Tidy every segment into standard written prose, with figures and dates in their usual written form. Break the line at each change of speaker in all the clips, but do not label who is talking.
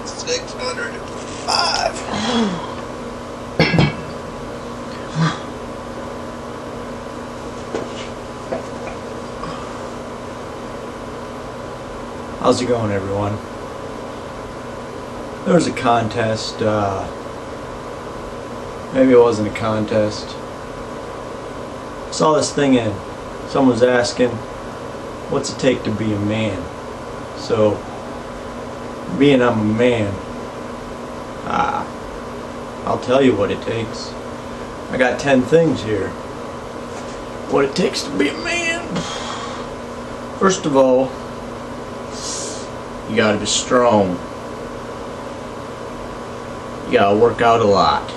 605.
How's it going, everyone? There was a contest, maybe it wasn't a contest. Saw this thing in, someone was asking, what's it take to be a man? So, being I'm a man, I'll tell you what it takes. I got 10 things here. What it takes to be a man. First of all, you gotta be strong. You gotta work out a lot.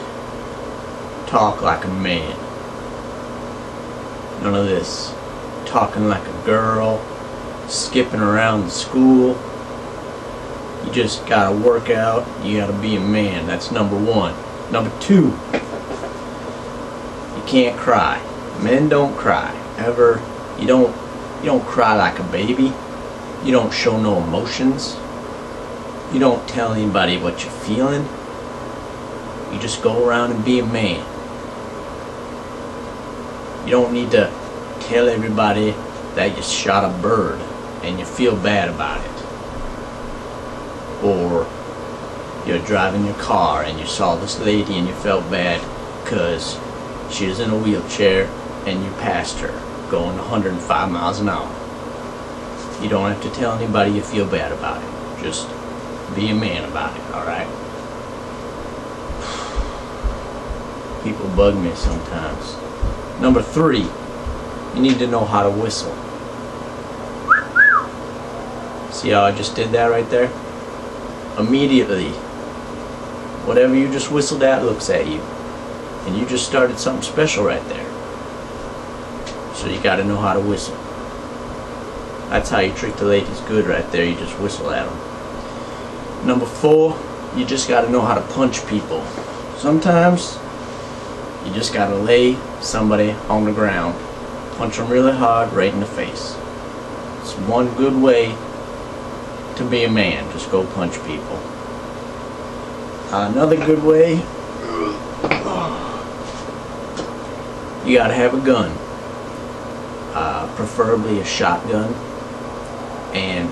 Talk like a man. None of this talking like a girl, skipping around the school. You just gotta work out. You gotta be a man. That's number one. Number two, you can't cry. Men don't cry ever. You don't cry like a baby. You don't show no emotions. You don't tell anybody what you're feeling. You just go around and be a man. You don't need to tell everybody that you shot a bird and you feel bad about it. Or you're driving your car and you saw this lady and you felt bad because she was in a wheelchair and you passed her going 105 miles an hour. You don't have to tell anybody you feel bad about it. Just be a man about it, alright? People bug me sometimes. Number three, you need to know how to whistle. See how I just did that right there? Immediately, whatever you just whistled at looks at you. And you just started something special right there. So you gotta know how to whistle. That's how you treat the ladies good right there. You just whistle at them. Number four, you just gotta know how to punch people. Sometimes you just gotta lay somebody on the ground, punch them really hard right in the face. It's one good way to be a man. Just go punch people. Another good way, you gotta have a gun. Preferably a shotgun. And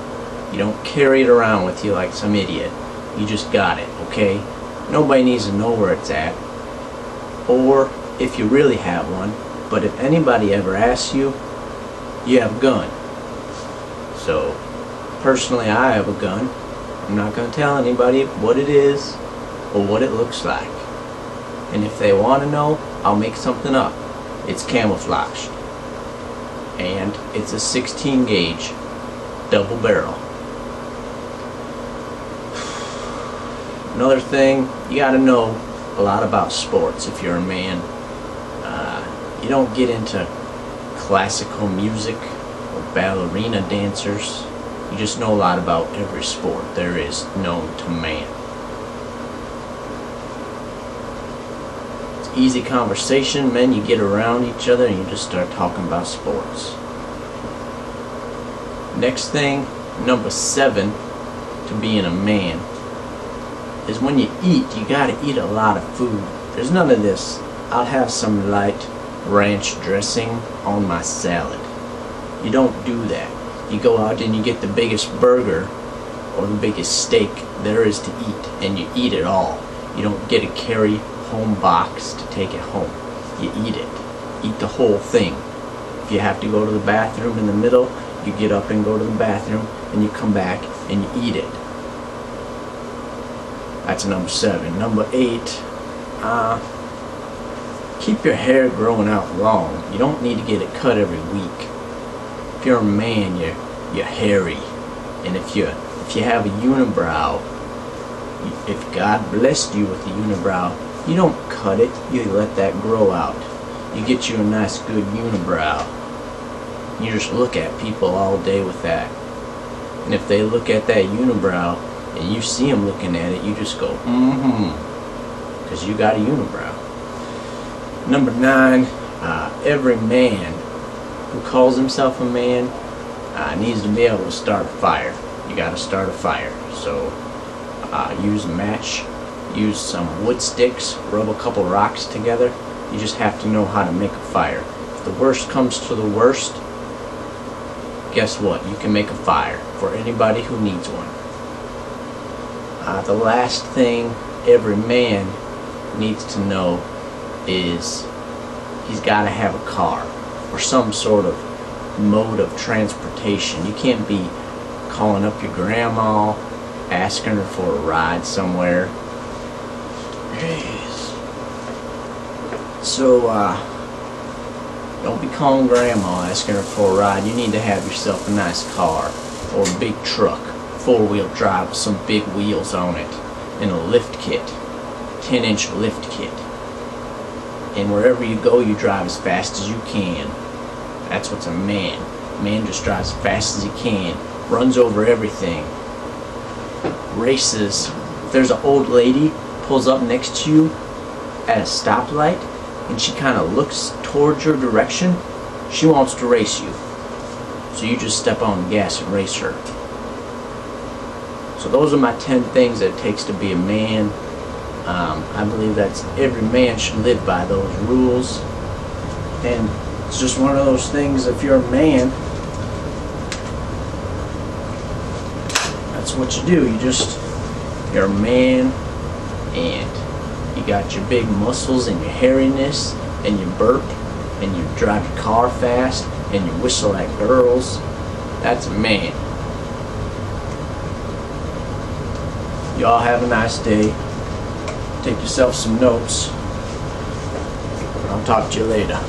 you don't carry it around with you like some idiot. You just got it, okay? Nobody needs to know where it's at. Or if you really have one. But if anybody ever asks you, you have a gun. So, personally, I have a gun. I'm not going to tell anybody what it is or what it looks like. And if they want to know, I'll make something up. It's camouflaged. And it's a 16 gauge double barrel. Another thing, you got to know a lot about sports if you're a man. You don't get into classical music or ballerina dancers. You just know a lot about every sport there is known to man. It's easy conversation, men. You get around each other and you just start talking about sports. Next thing, number 7 to being a man is when you eat, you gotta eat a lot of food. There's none of this, I'll have some light ranch dressing on my salad. You don't do that. You go out and you get the biggest burger or the biggest steak there is to eat, and you eat it all. You don't get a carry home box to take it home. You eat it. Eat the whole thing. If you have to go to the bathroom in the middle, you get up and go to the bathroom and you come back and you eat it. That's number 7. Number 8, keep your hair growing out long. You don't need to get it cut every week. If you're a man, you're hairy. And if you have a unibrow, if God blessed you with a unibrow, you don't cut it, you let that grow out. You get you a nice good unibrow. You just look at people all day with that. And if they look at that unibrow and you see them looking at it, you just go, because you got a unibrow. Number 9, every man who calls himself a man needs to be able to start a fire. you gotta start a fire. So use a match, use some wood sticks, rub a couple rocks together. You just have to know how to make a fire. If the worst comes to the worst, guess what? You can make a fire for anybody who needs one. The last thing every man needs to know is he's got to have a car or some sort of mode of transportation. You can't be calling up your grandma, asking her for a ride somewhere. Jeez. So, don't be calling grandma asking her for a ride. You need to have yourself a nice car or a big truck, 4-wheel drive with some big wheels on it, and a lift kit, 10-inch lift kit. And wherever you go, you drive as fast as you can. That's what's a man. A man just drives as fast as he can, runs over everything, races. If there's an old lady pulls up next to you at a stoplight and she kind of looks towards your direction, she wants to race you. So you just step on the gas and race her. So those are my 10 things that it takes to be a man. I believe that's every man should live by those rules. And it's just one of those things, if you're a man, that's what you do. You're a man, and you got your big muscles and your hairiness, and you burp, and you drive your car fast, and you whistle at girls. That's a man. Y'all have a nice day. Take yourself some notes. I'll talk to you later.